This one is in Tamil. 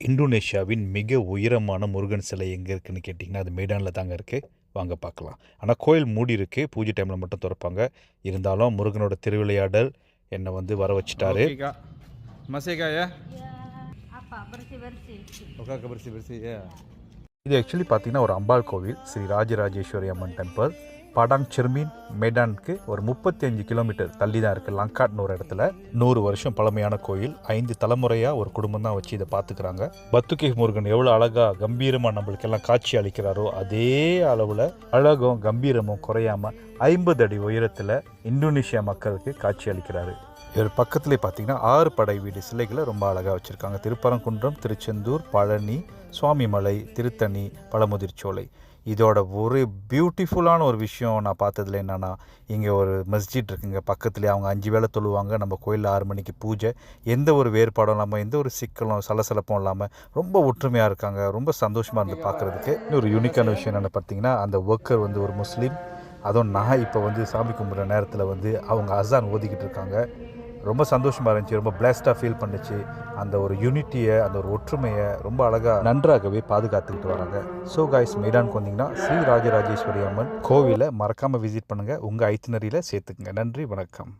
இந்தோனேஷியாவின் மிக உயரமான முருகன் சிலை எங்கே இருக்குன்னு கேட்டிங்கன்னா அது மேடானில் தாங்க இருக்குது. வாங்க பார்க்கலாம். ஆனால் கோயில் மூடி இருக்குது, பூஜை டைமில் மட்டும் திறப்பாங்க. இருந்தாலும் முருகனோட திருவிளையாடல் என்னை வந்து வர வச்சுட்டாரு. இது ஆக்சுவலி பார்த்தீங்கன்னா ஒரு அம்பாள் கோவில், ஸ்ரீ ராஜராஜேஸ்வரி அம்மன் டெம்பிள். படாங் செர்மின் மேடானுக்கு ஒரு 35 கிலோமீட்டர் தள்ளி தான் இருக்குது, லங்காட்னு ஒரு இடத்துல. 100 வருஷம் பழமையான கோயில். 5 தலைமுறையாக ஒரு குடும்பம் தான் வச்சு இதை பார்த்துக்கிறாங்க. பத்துகை முருகன் எவ்வளோ அழகாக கம்பீரமாக நம்மளுக்கெல்லாம் காட்சி அளிக்கிறாரோ அதே அளவில் அழகும் கம்பீரமும் குறையாமல் 50 அடி உயரத்தில் இந்தோனேஷியா மக்களுக்கு காட்சி அளிக்கிறாரு. இவர் பக்கத்துலேயே பார்த்தீங்கன்னா 6 படை வீடு சிலைகளை ரொம்ப அழகாக வச்சுருக்காங்க. திருப்பரங்குன்றம், திருச்செந்தூர், பழனி, சுவாமிமலை, திருத்தணி, பழமுதிர்ச்சோலை. இதோட ஒரு பியூட்டிஃபுல்லான ஒரு விஷயம் நான் பார்த்ததுல என்னென்னா, இங்கே ஒரு மஸ்ஜித் இருக்குங்க பக்கத்துலேயே. அவங்க 5 வேளை தொழுவாங்க. நம்ம கோயிலில் 6 மணிக்கு பூஜை. எந்த ஒரு வேறுபாடும் இல்லாமல், எந்த ஒரு சிக்கலும் சலசலப்பும் இல்லாமல் ரொம்ப ஒற்றுமையாக இருக்காங்க. ரொம்ப சந்தோஷமாக இருந்து பார்க்குறதுக்கு. இன்னொரு யூனிக்கான விஷயம் என்னென்னு பார்த்தீங்கன்னா, அந்த ஒர்க்கர் வந்து ஒரு முஸ்லீம். அதுவும் நான் இப்போ வந்து சாமி கும்பிட்ற நேரத்தில் வந்து அவங்க அசான் ஓதிக்கிட்டு இருக்காங்க. ரொம்ப சந்தோஷமாக இருந்துச்சு, ரொம்ப பிளஸ்டாக ஃபீல் பண்ணிச்சு. அந்த ஒரு யூனிட்டியை, அந்த ஒரு ஒற்றுமையை ரொம்ப அழகாக நன்றாகவே பாதுகாத்துக்கிட்டு வராங்க. ஸோ காய்ஸ், மேடானுக்கு வந்தீங்கன்னா ஸ்ரீ ராஜராஜேஸ்வரி அம்மன் கோவிலை மறக்காமல் விசிட் பண்ணுங்கள், உங்கள் ஐத்தினரியில் சேர்த்துக்குங்க. நன்றி, வணக்கம்.